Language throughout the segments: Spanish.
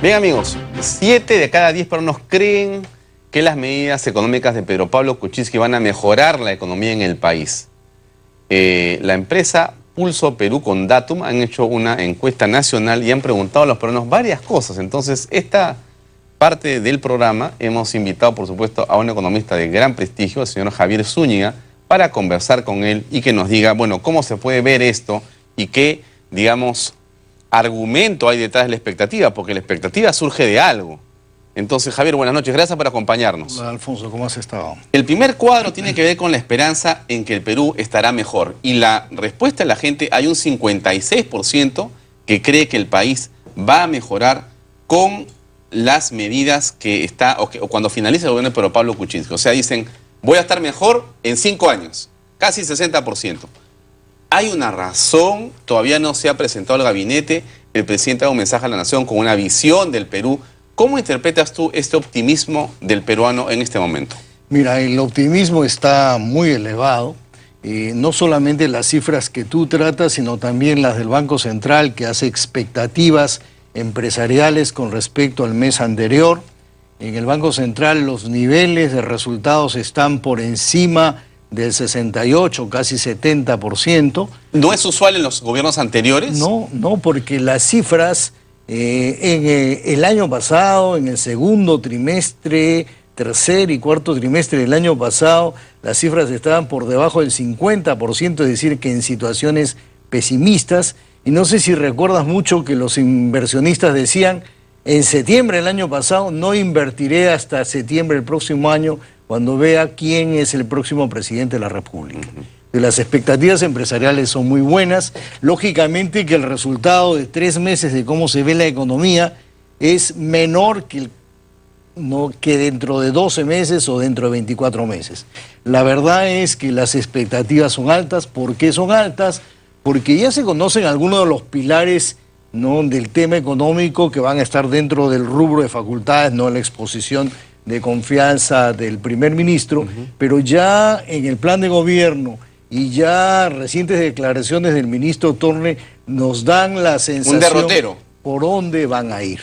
Bien, amigos, 7 de cada 10 peruanos creen que las medidas económicas de Pedro Pablo Kuczynski van a mejorar la economía en el país. La empresa Pulso Perú con Datum han hecho una encuesta nacional y han preguntado a los peruanos varias cosas. Entonces, esta parte del programa hemos invitado, por supuesto, a un economista de gran prestigio, el señor Javier Zúñiga, para conversar con él y que nos diga, bueno, cómo se puede ver esto y qué, digamos, argumento hay detrás de la expectativa, porque la expectativa surge de algo. Entonces, Javier, buenas noches, gracias por acompañarnos. Hola, Alfonso, ¿cómo has estado? El primer cuadro tiene que ver con la esperanza en que el Perú estará mejor. Y la respuesta de la gente, hay un 56% que cree que el país va a mejorar con las medidas que está, o cuando finalice el gobierno de Pedro Pablo Kuczynski. O sea, dicen, voy a estar mejor en 5 años, casi 60%. Hay una razón, todavía no se ha presentado el gabinete, el presidente da un mensaje a la nación con una visión del Perú. ¿Cómo interpretas tú este optimismo del peruano en este momento? Mira, el optimismo está muy elevado. No solamente las cifras que tú tratas, sino también las del Banco Central, que hace expectativas empresariales con respecto al mes anterior. En el Banco Central los niveles de resultados están por encima del 68, casi 70%. ¿No es usual en los gobiernos anteriores? No, porque las cifras en el año pasado, en el segundo trimestre, tercer y cuarto trimestre del año pasado, las cifras estaban por debajo del 50%, es decir, que en situaciones pesimistas. Y no sé si recuerdas mucho que los inversionistas decían, en septiembre del año pasado, no invertiré hasta septiembre del próximo año, cuando vea quién es el próximo presidente de la República. Las expectativas empresariales son muy buenas. Lógicamente que el resultado de 3 meses de cómo se ve la economía es menor que dentro de 12 meses o dentro de 24 meses. La verdad es que las expectativas son altas. ¿Por qué son altas? Porque ya se conocen algunos de los pilares, ¿no?, del tema económico que van a estar dentro del rubro de facultades, no la exposición de confianza del primer ministro, pero ya en el plan de gobierno y ya recientes declaraciones del ministro Torne nos dan la sensación... Un derrotero. ¿Por dónde van a ir?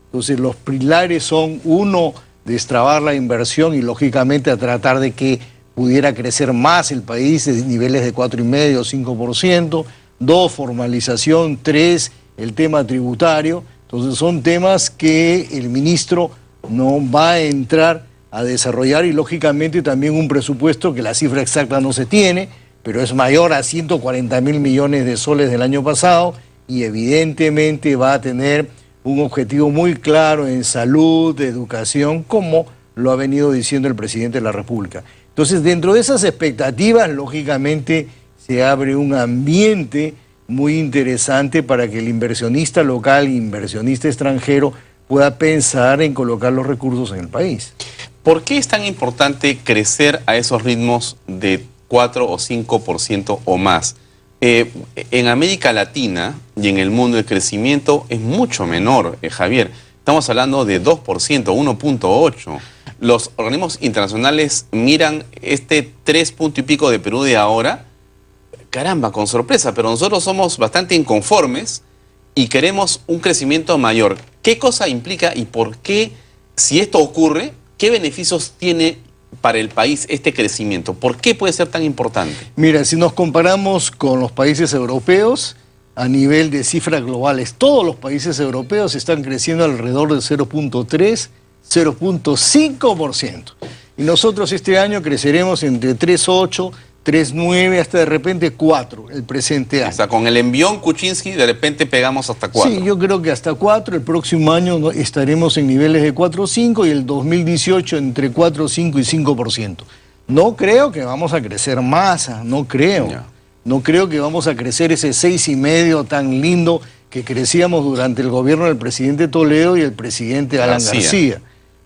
Entonces los pilares son, uno, destrabar la inversión y lógicamente a tratar de que pudiera crecer más el país de niveles de 4,5% o 5%. 2, formalización. 3, el tema tributario. Entonces son temas que el ministro no va a entrar a desarrollar y lógicamente también un presupuesto que la cifra exacta no se tiene, pero es mayor a 140.000 millones de soles del año pasado y evidentemente va a tener un objetivo muy claro en salud, educación, como lo ha venido diciendo el presidente de la República. Entonces, dentro de esas expectativas, lógicamente se abre un ambiente muy interesante para que el inversionista local e inversionista extranjero pueda pensar en colocar los recursos en el país. ¿Por qué es tan importante crecer a esos ritmos de 4 o 5% o más? En América Latina y en el mundo el crecimiento es mucho menor, Javier. Estamos hablando de 2%, 1.8%. Los organismos internacionales miran este 3 punto y pico de Perú de ahora, caramba, con sorpresa, pero nosotros somos bastante inconformes y queremos un crecimiento mayor. ¿Qué cosa implica y por qué, si esto ocurre, qué beneficios tiene para el país este crecimiento? ¿Por qué puede ser tan importante? Mira, si nos comparamos con los países europeos, a nivel de cifras globales, todos los países europeos están creciendo alrededor de 0.3, 0.5%. Y nosotros este año creceremos entre 3.8, 3.9, hasta de repente 4, el presente año. O sea, con el envión Kuczynski de repente pegamos hasta 4. Sí, yo creo que hasta 4, el próximo año estaremos en niveles de 4.5 y el 2018 entre 4.5 y 5%. No creo que vamos a crecer más, no creo. Ya. No creo que vamos a crecer ese 6,5 tan lindo que crecíamos durante el gobierno del presidente Toledo y el presidente Alan García.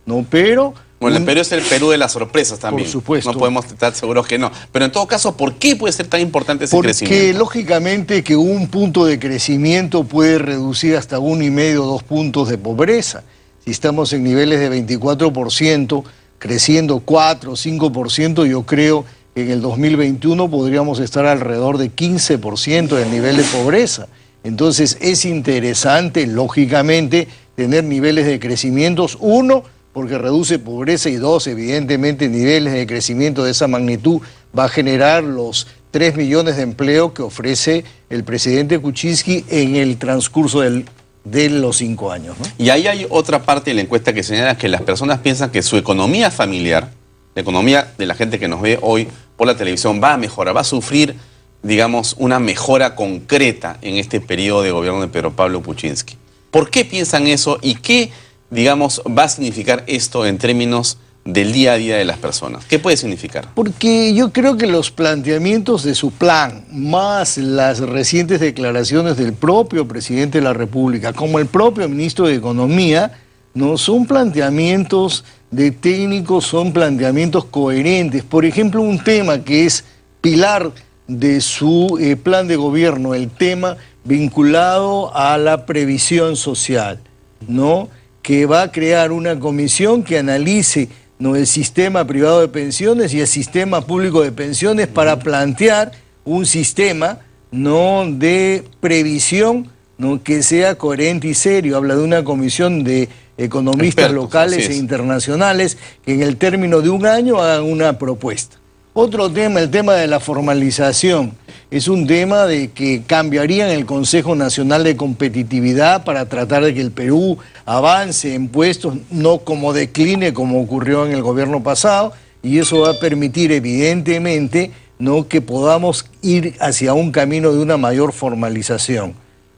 No, pero... Bueno, el Perú es el Perú de las sorpresas también. Por supuesto. No podemos estar seguros que no. Pero en todo caso, ¿por qué puede ser tan importante ese crecimiento? Porque lógicamente que un punto de crecimiento puede reducir hasta 1,5 o 2 puntos de pobreza. Si estamos en niveles de 24%, creciendo 4 o 5%, yo creo que en el 2021 podríamos estar alrededor de 15% del nivel de pobreza. Entonces es interesante, lógicamente, tener niveles de crecimiento, uno, porque reduce pobreza, y dos, evidentemente, niveles de crecimiento de esa magnitud va a generar los 3 millones de empleo que ofrece el presidente Kuczynski en el transcurso de los 5 años, ¿no? Y ahí hay otra parte de la encuesta que señala que las personas piensan que su economía familiar, la economía de la gente que nos ve hoy por la televisión, va a mejorar, va a sufrir, digamos, una mejora concreta en este periodo de gobierno de Pedro Pablo Kuczynski. ¿Por qué piensan eso y qué, digamos, va a significar esto en términos del día a día de las personas? ¿Qué puede significar? Porque yo creo que los planteamientos de su plan, más las recientes declaraciones del propio presidente de la República, como el propio ministro de Economía, no son planteamientos de técnicos, son planteamientos coherentes. Por ejemplo, un tema que es pilar de su plan de gobierno, el tema vinculado a la previsión social, ¿no? Que va a crear una comisión que analice, ¿no?, el sistema privado de pensiones y el sistema público de pensiones para plantear un sistema, ¿no?, de previsión, ¿no?, que sea coherente y serio. Habla de una comisión de economistas locales e internacionales que en el término de un año hagan una propuesta. Otro tema, el tema de la formalización, es un tema de que cambiarían el Consejo Nacional de Competitividad para tratar de que el Perú avance en puestos, no como decline como ocurrió en el gobierno pasado, y eso va a permitir evidentemente, ¿no?, que podamos ir hacia un camino de una mayor formalización,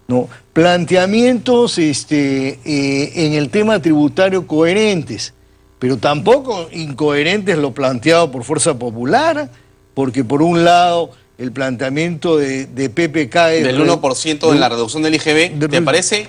¿no? Planteamientos en el tema tributario coherentes, pero tampoco incoherentes lo planteado por Fuerza Popular, porque por un lado el planteamiento de PPK es del 1% en la reducción del IGB, ¿te parece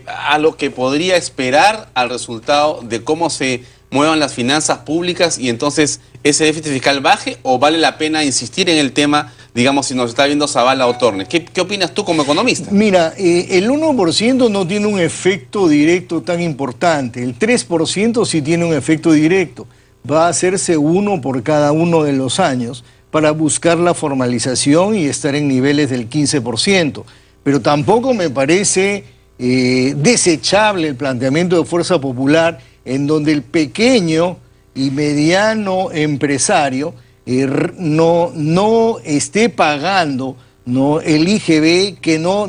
a lo que podría esperar al resultado de cómo se muevan las finanzas públicas y entonces ese déficit fiscal baje, o vale la pena insistir en el tema, digamos, si nos está viendo Zavala o Tornes? ¿Qué opinas tú como economista? Mira, el 1% no tiene un efecto directo tan importante, el 3% sí tiene un efecto directo, va a hacerse uno por cada uno de los años para buscar la formalización y estar en niveles del 15%, pero tampoco me parece desechable el planteamiento de Fuerza Popular, en donde el pequeño y mediano empresario no esté pagando, ¿no?, el IGB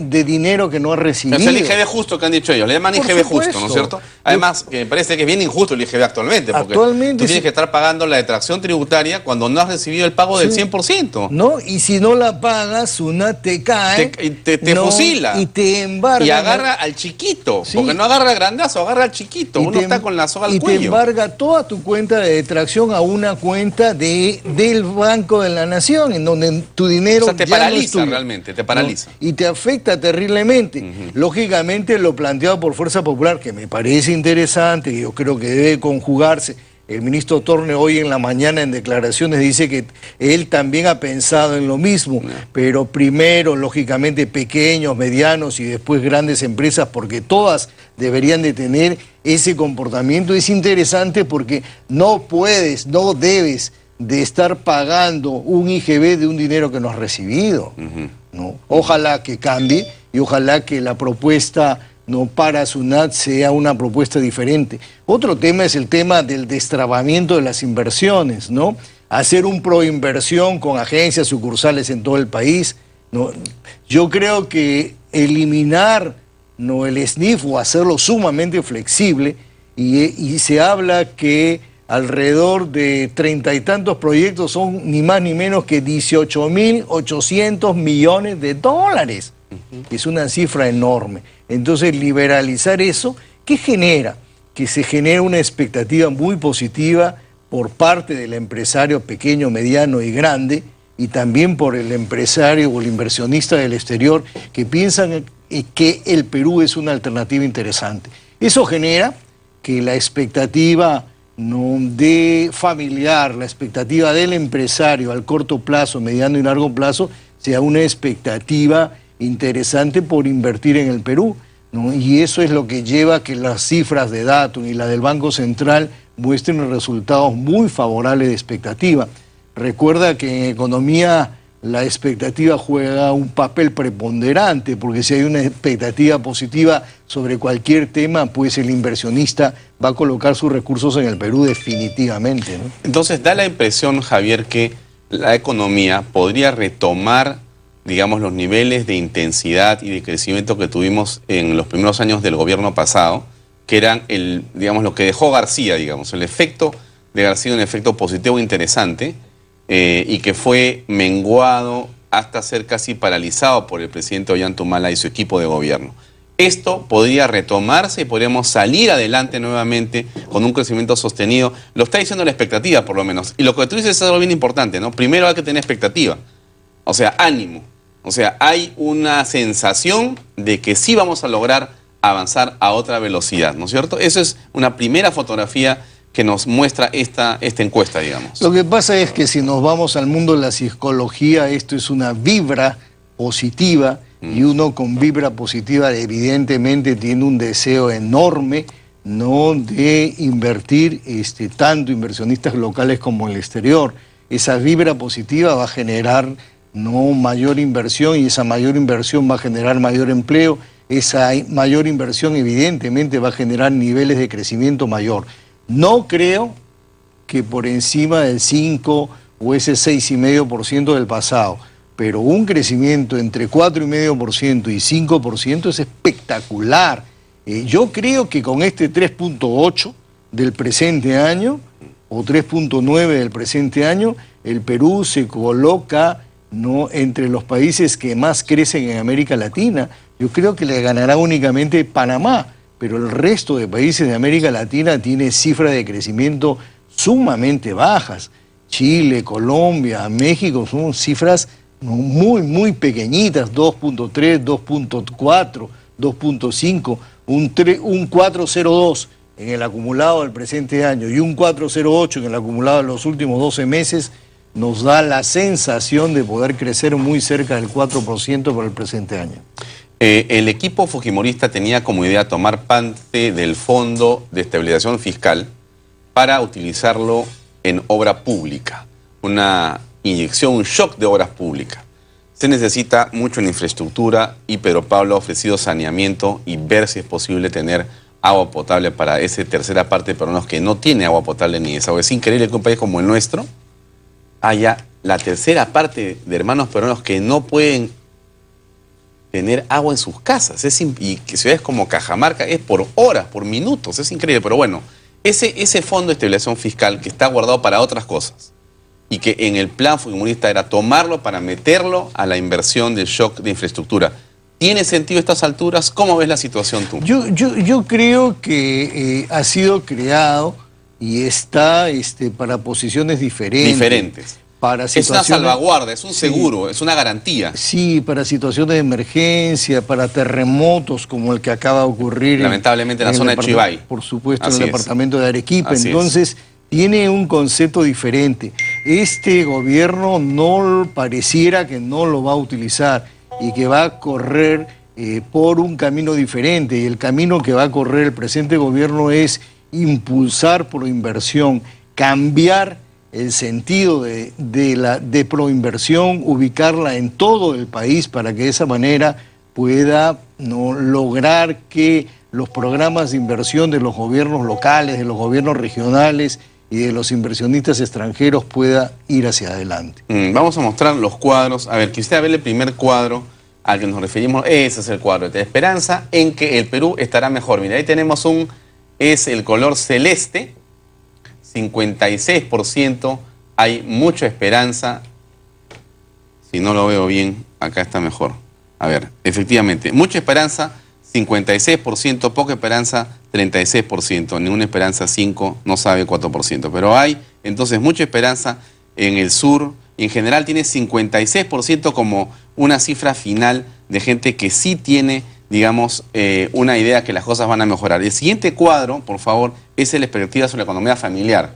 de dinero que no ha recibido. Es el IGB justo que han dicho ellos, le llaman IGB justo, ¿no es cierto? Además, me parece que es bien injusto el IGB actualmente, porque tú tienes que estar pagando la detracción tributaria cuando no has recibido el pago del 100%. No, y si no la pagas, SUNAT te cae, te fusila. Y te embarga. Y agarra al chiquito, porque no agarra al grandazo, agarra al chiquito. Uno está con la soga al cuello. Y te embarga toda tu cuenta de detracción a una cuenta del Banco de la Nación, en donde tu dinero, o sea, te paraliza realmente, te paraliza. ¿No? Y te afecta terriblemente. Lógicamente, lo planteado por Fuerza Popular, que me parece interesante, y yo creo que debe conjugarse. El ministro Torne hoy en la mañana en declaraciones dice que él también ha pensado en lo mismo, pero primero, lógicamente, pequeños, medianos y después grandes empresas, porque todas deberían de tener ese comportamiento. Es interesante porque no debes de estar pagando un IGB de un dinero que no has recibido, ¿no? Ojalá que cambie y ojalá que la propuesta, no, para SUNAT sea una propuesta diferente. Otro tema es el tema del destrabamiento de las inversiones, ¿no? Hacer un proinversión con agencias sucursales en todo el país, ¿no? Yo creo que eliminar, ¿no?, el SNIF o hacerlo sumamente flexible, y se habla que alrededor de 30 y tantos proyectos son ni más ni menos que 18.800 millones de dólares. Es una cifra enorme. Entonces, liberalizar eso, ¿qué genera? Que se genera una expectativa muy positiva por parte del empresario pequeño, mediano y grande, y también por el empresario o el inversionista del exterior, que piensan que el Perú es una alternativa interesante. Eso genera que la expectativa, ¿no?, de familiar, la expectativa del empresario al corto plazo, mediano y largo plazo, sea una expectativa interesante por invertir en el Perú, ¿no? Y eso es lo que lleva a que las cifras de Datum y la del Banco Central muestren resultados muy favorables de expectativa. Recuerda que en economía la expectativa juega un papel preponderante, porque si hay una expectativa positiva sobre cualquier tema, pues el inversionista va a colocar sus recursos en el Perú definitivamente, ¿no? Entonces da la impresión, Javier, que la economía podría retomar, digamos, los niveles de intensidad y de crecimiento que tuvimos en los primeros años del gobierno pasado, que eran digamos, lo que dejó García, digamos, el efecto de García, un efecto positivo interesante, y que fue menguado hasta ser casi paralizado por el presidente Ollanta y su equipo de gobierno. Esto podría retomarse y podríamos salir adelante nuevamente con un crecimiento sostenido. Lo está diciendo la expectativa, por lo menos. Y lo que tú dices es algo bien importante, ¿no? Primero hay que tener expectativa, o sea, ánimo. O sea, hay una sensación de que sí vamos a lograr avanzar a otra velocidad, ¿no es cierto? Eso es una primera fotografía que nos muestra esta encuesta, digamos. Lo que pasa es que si nos vamos al mundo de la psicología, esto es una vibra positiva, y uno con vibra positiva evidentemente tiene un deseo enorme, ¿no?, de invertir, tanto inversionistas locales como en el exterior. Esa vibra positiva va a generar, ¿no?, mayor inversión, y esa mayor inversión va a generar mayor empleo. Esa mayor inversión evidentemente va a generar niveles de crecimiento mayor. No creo que por encima del 5 o ese 6,5% del pasado, pero un crecimiento entre 4,5% y 5% es espectacular. Yo creo que con este 3,8 del presente año, o 3,9 del presente año, el Perú se coloca, ¿no?, entre los países que más crecen en América Latina. Yo creo que le ganará únicamente Panamá, pero el resto de países de América Latina tiene cifras de crecimiento sumamente bajas. Chile, Colombia, México son cifras muy, muy pequeñitas, 2,3, 2,4, 2,5, un 4,02 en el acumulado del presente año y un 4,08 en el acumulado de los últimos 12 meses, nos da la sensación de poder crecer muy cerca del 4% para el presente año. El equipo fujimorista tenía como idea tomar parte del Fondo de Estabilización Fiscal para utilizarlo en obra pública, una inyección, un shock de obras públicas. Se necesita mucho en infraestructura y Pedro Pablo ha ofrecido saneamiento y ver si es posible tener agua potable para esa tercera parte de peruanos que no tiene agua potable ni desagüe. Es increíble que un país como el nuestro haya la tercera parte de hermanos peruanos que no pueden tener agua en sus casas. Y que ciudades como Cajamarca es por horas, por minutos, es increíble. Pero bueno, ese fondo de estabilización fiscal que está guardado para otras cosas y que en el plan fujimorista era tomarlo para meterlo a la inversión del shock de infraestructura, ¿tiene sentido a estas alturas? ¿Cómo ves la situación tú? Yo creo que ha sido creado y está para posiciones diferentes. Es una salvaguarda, es un seguro, sí, es una garantía. Sí, para situaciones de emergencia, para terremotos como el que acaba de ocurrir. Lamentablemente en la zona de Chivay. Por supuesto, en el departamento de Arequipa. Entonces, tiene un concepto diferente. Este gobierno no pareciera que no lo va a utilizar y que va a correr por un camino diferente. Y el camino que va a correr el presente gobierno es impulsar por inversión, cambiar el sentido de proinversión, ubicarla en todo el país para que de esa manera pueda lograr que los programas de inversión de los gobiernos locales, de los gobiernos regionales y de los inversionistas extranjeros pueda ir hacia adelante. Vamos a mostrar los cuadros. A ver, quisiera ver el primer cuadro al que nos referimos. Ese es el cuadro de esperanza en que el Perú estará mejor. Mira, ahí tenemos es el color celeste, 56%, hay mucha esperanza. Si no lo veo bien, acá está mejor. A ver, efectivamente, mucha esperanza, 56%, poca esperanza, 36%, ninguna esperanza, 5%, no sabe 4%. Pero hay, entonces, mucha esperanza en el sur. En general tiene 56% como una cifra final de gente que sí tiene, digamos, una idea que las cosas van a mejorar. El siguiente cuadro, por favor, es la perspectiva sobre la economía familiar.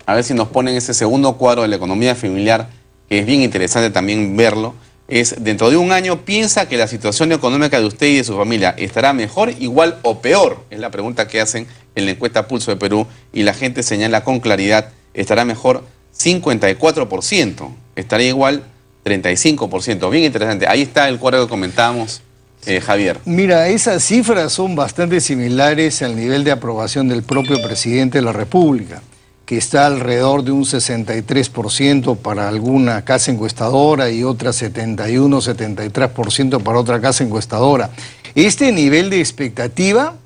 A ver si nos ponen ese segundo cuadro de la economía familiar, que es bien interesante también verlo. Es, dentro de un año, ¿piensa que la situación económica de usted y de su familia estará mejor, igual o peor? Es la pregunta que hacen en la encuesta Pulso de Perú, y la gente señala con claridad, estará mejor 54%, estará igual 35%. Bien interesante. Ahí está el cuadro que comentábamos, Javier. Mira, esas cifras son bastante similares al nivel de aprobación del propio presidente de la República, que está alrededor de un 63% para alguna casa encuestadora y otra 71, 73% para otra casa encuestadora. Este nivel de expectativa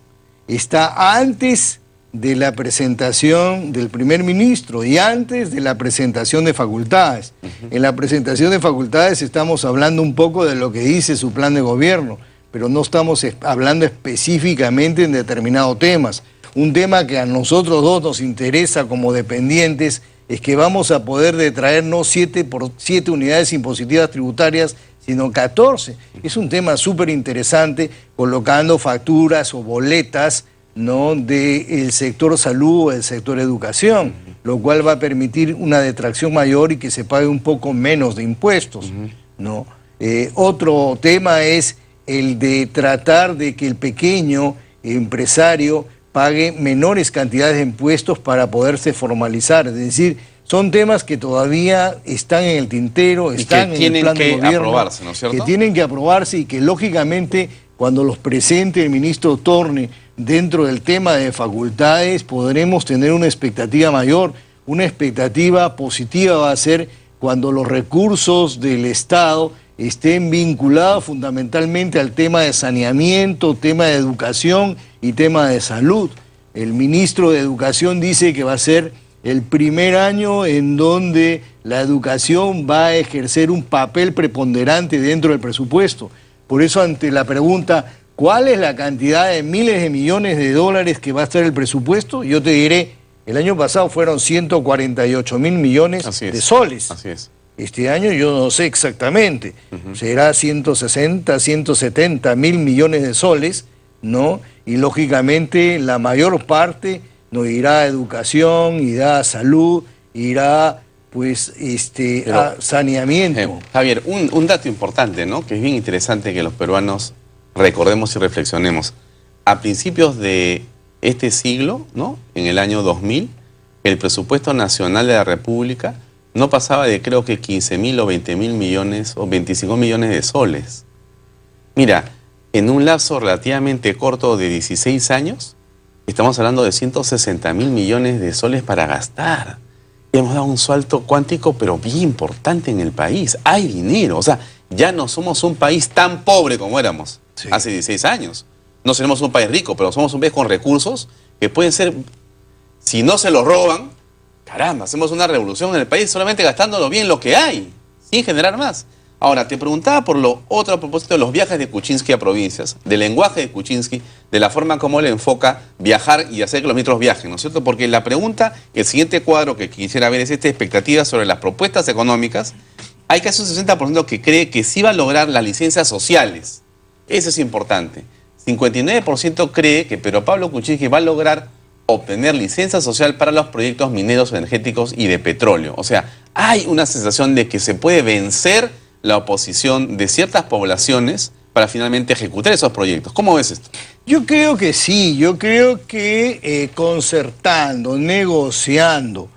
está antes de la presentación del primer ministro y antes de la presentación de facultades. En la presentación de facultades estamos hablando un poco de lo que dice su plan de gobierno, pero no estamos hablando específicamente en determinados temas. Un tema que a nosotros dos nos interesa como dependientes es que vamos a poder detraer no 7 unidades impositivas tributarias, sino 14. Es un tema súper interesante, colocando facturas o boletas, ¿no?, del sector salud o del sector educación, lo cual va a permitir una detracción mayor y que se pague un poco menos de impuestos, ¿no? Otro tema es el de tratar de que el pequeño empresario pague menores cantidades de impuestos para poderse formalizar. Es decir, son temas que todavía están en el tintero, están en el plan de gobierno, aprobarse, ¿no es cierto? que tienen que aprobarse y que lógicamente cuando los presente el ministro Torne dentro del tema de facultades podremos tener una expectativa mayor. Una expectativa positiva va a ser cuando los recursos del Estado estén vinculados fundamentalmente al tema de saneamiento, tema de educación y tema de salud. El ministro de Educación dice que va a ser el primer año en donde la educación va a ejercer un papel preponderante dentro del presupuesto. Por eso, ante la pregunta, ¿cuál es la cantidad de miles de millones de dólares que va a estar el presupuesto? Yo te diré, el año pasado fueron 148 mil millones de soles. Así es. Este año yo no sé exactamente, será 160, 170 mil millones de soles, ¿no? Y lógicamente la mayor parte no irá a educación, irá a salud, irá pues a saneamiento. Javier, un dato importante, ¿no?, que es bien interesante que los peruanos recordemos y reflexionemos. A principios de este siglo, ¿no?, en el año 2000, el presupuesto nacional de la República no pasaba de creo que 15.000 o 20.000 millones o 25 millones de soles. Mira, en un lapso relativamente corto de 16 años, estamos hablando de 160.000 millones de soles para gastar. Hemos dado un salto cuántico, pero bien importante en el país. Hay dinero, o sea, ya no somos un país tan pobre como éramos hace 16 años. No seremos un país rico, pero somos un país con recursos que pueden ser, si no se los roban, caramba, hacemos una revolución en el país solamente gastándolo bien lo que hay, sin generar más. Ahora, te preguntaba por lo otro a propósito de los viajes de Kuczynski a provincias, del lenguaje de Kuczynski, de la forma como él enfoca viajar y hacer que los ministros viajen, ¿no es cierto? Porque la pregunta, el siguiente cuadro que quisiera ver es esta expectativa sobre las propuestas económicas. Hay casi un 60% que cree que sí va a lograr las licencias sociales. Eso es importante. 59% cree que Pedro Pablo Kuczynski va a lograr obtener licencia social para los proyectos mineros, energéticos y de petróleo. O sea, hay una sensación de que se puede vencer la oposición de ciertas poblaciones para finalmente ejecutar esos proyectos. ¿Cómo ves esto? Yo creo que sí, yo creo que concertando, negociando,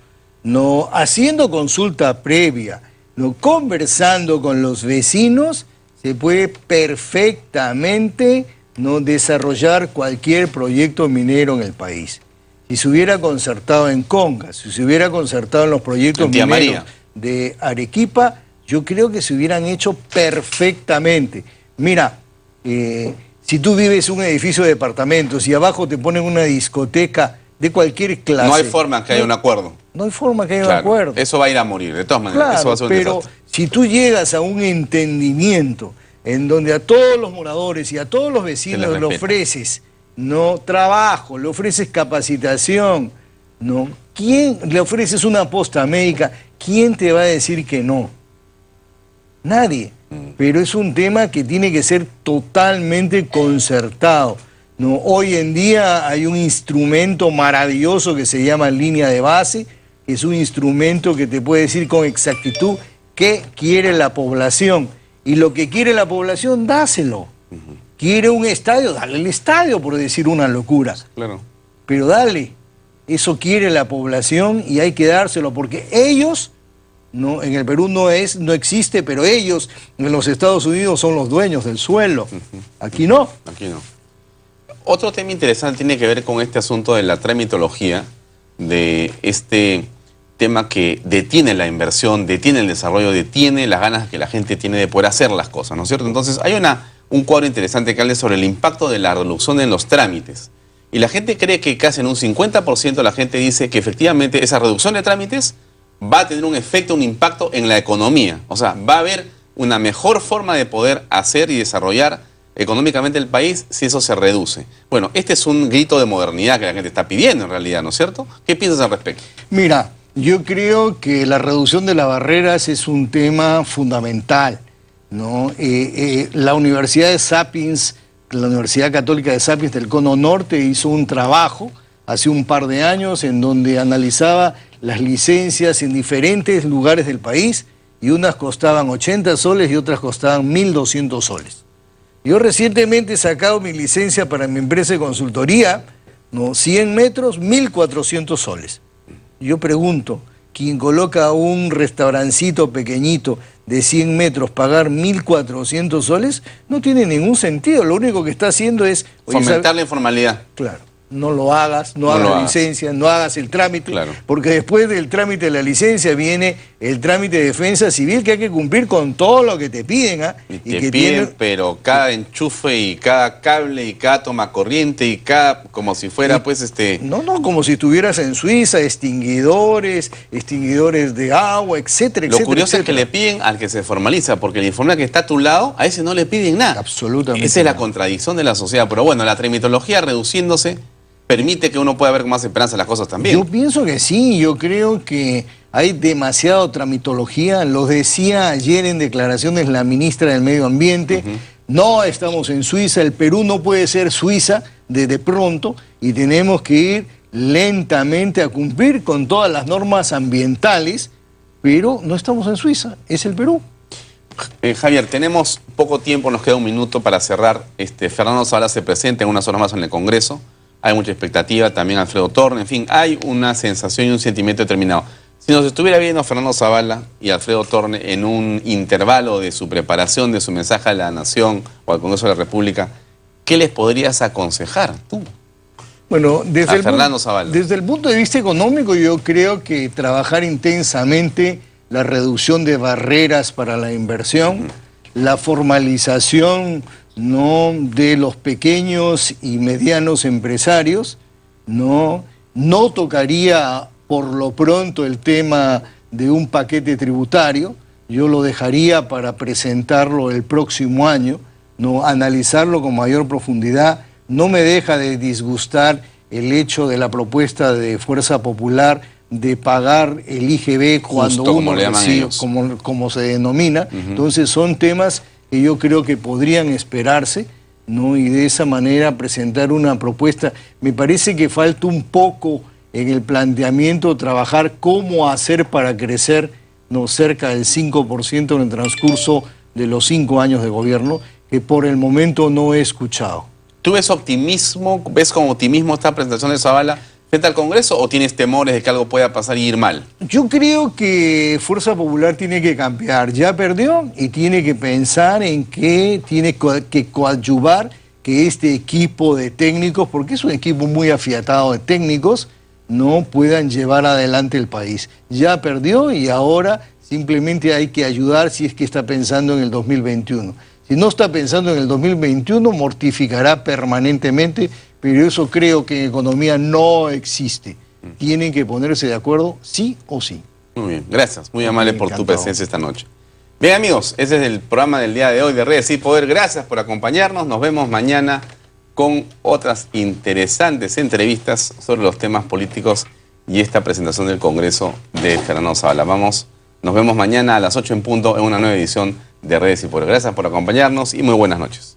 ¿no?, haciendo consulta previa, ¿no?, conversando con los vecinos, se puede perfectamente, ¿no?, desarrollar cualquier proyecto minero en el país. Si se hubiera concertado en Conga, si se hubiera concertado en los proyectos mineros de Arequipa, yo creo que se hubieran hecho perfectamente. Mira, si tú vives en un edificio de departamentos y abajo te ponen una discoteca de cualquier clase... No hay forma que haya un acuerdo. No hay forma que haya un acuerdo. Eso va a ir a morir, de todas maneras. Claro, eso va a ser un pero desastre. Si tú llegas a un entendimiento en donde a todos los moradores y a todos los vecinos le ofreces, ¿no?, trabajo, le ofreces capacitación, ¿no?, ¿quién le ofreces una posta médica? ¿Quién te va a decir que no? Nadie. Pero es un tema que tiene que ser totalmente concertado, ¿no? Hoy en día hay un instrumento maravilloso que se llama línea de base, que es un instrumento que te puede decir con exactitud qué quiere la población. Y lo que quiere la población, dáselo. Quiere un estadio, dale el estadio, por decir una locura. Claro. Pero dale, eso quiere la población y hay que dárselo, porque ellos No, en el Perú no existe, pero ellos en los Estados Unidos son los dueños del suelo. Aquí no. Aquí no. Otro tema interesante tiene que ver con este asunto de la tramitología, de este tema que detiene la inversión, detiene el desarrollo, detiene las ganas que la gente tiene de poder hacer las cosas, ¿no es cierto? Entonces hay un cuadro interesante que habla sobre el impacto de la reducción en los trámites. Y la gente cree que casi en un 50% la gente dice que efectivamente esa reducción de trámites va a tener un efecto, un impacto en la economía. O sea, va a haber una mejor forma de poder hacer y desarrollar económicamente el país si eso se reduce. Bueno, este es un grito de modernidad que la gente está pidiendo en realidad, ¿no es cierto? ¿Qué piensas al respecto? Mira, yo creo que la reducción de las barreras es un tema fundamental, ¿no? La Universidad de Sapiens, la Universidad Católica de Sapiens del Cono Norte hizo un trabajo hace un par de años en donde analizaba las licencias en diferentes lugares del país y unas costaban 80 soles y otras costaban 1.200 soles. Yo recientemente he sacado mi licencia para mi empresa de consultoría, ¿no? 100 metros, 1.400 soles. Yo pregunto, quien coloca un restaurancito pequeñito de 100 metros pagar 1.400 soles, no tiene ningún sentido. Lo único que está haciendo es... fomentar la informalidad. Claro. No lo hagas, no hagas la licencia, no hagas el trámite, porque después del trámite de la licencia viene el trámite de defensa civil que hay que cumplir con todo lo que te piden. Y te piden, pero cada enchufe y cada cable y cada toma corriente y cada, como si fuera No, como si estuvieras en Suiza, extinguidores de agua, etcétera, Lo curioso es que le piden al que se formaliza, porque el informe que está a tu lado, a ese no le piden nada. Absolutamente. Esa es la contradicción de la sociedad, pero bueno, la tramitología reduciéndose permite que uno pueda ver con más esperanza las cosas también. Yo pienso que sí, yo creo que hay demasiada tramitología, lo decía ayer en declaraciones la ministra del Medio Ambiente, no estamos en Suiza, el Perú no puede ser Suiza de pronto y tenemos que ir lentamente a cumplir con todas las normas ambientales, pero no estamos en Suiza, es el Perú. Javier, tenemos poco tiempo, nos queda un minuto para cerrar. Fernando Zavala se presenta en unas horas más en el Congreso. Hay mucha expectativa, también Alfredo Torne, en fin, hay una sensación y un sentimiento determinado. Si nos estuviera viendo Fernando Zavala y Alfredo Torne en un intervalo de su preparación, de su mensaje a la Nación o al Congreso de la República, ¿qué les podrías aconsejar tú? Bueno, desde el punto de vista económico, yo creo que trabajar intensamente la reducción de barreras para la inversión, la formalización de los pequeños y medianos empresarios, no tocaría por lo pronto el tema de un paquete tributario, yo lo dejaría para presentarlo el próximo año, analizarlo con mayor profundidad. No me deja de disgustar el hecho de la propuesta de Fuerza Popular de pagar el IGB cuando uno recibe, como se denomina. Entonces son temas que yo creo que podrían esperarse, y de esa manera presentar una propuesta. Me parece que falta un poco en el planteamiento trabajar cómo hacer para crecer cerca del 5% en el transcurso de los 5 años de gobierno, que por el momento no he escuchado. ¿Tú ves optimismo, ves con optimismo esta presentación de Zavala frente al Congreso o tienes temores de que algo pueda pasar y ir mal? Yo creo que Fuerza Popular tiene que cambiar. Ya perdió y tiene que pensar en que tiene que coadyuvar que este equipo de técnicos, porque es un equipo muy afiatado de técnicos, no puedan llevar adelante el país. Ya perdió y ahora simplemente hay que ayudar si es que está pensando en el 2021. Si no está pensando en el 2021, mortificará permanentemente, pero eso creo que en economía no existe. Tienen que ponerse de acuerdo sí o sí. Muy bien, gracias. Muy amable por tu presencia esta noche. Bien, amigos, ese es el programa del día de hoy de Redes y Poder. Gracias por acompañarnos. Nos vemos mañana con otras interesantes entrevistas sobre los temas políticos y esta presentación del Congreso de Fernando Zavala. Nos vemos mañana a las 8 en punto en una nueva edición de Redes y Poder. Gracias por acompañarnos y muy buenas noches.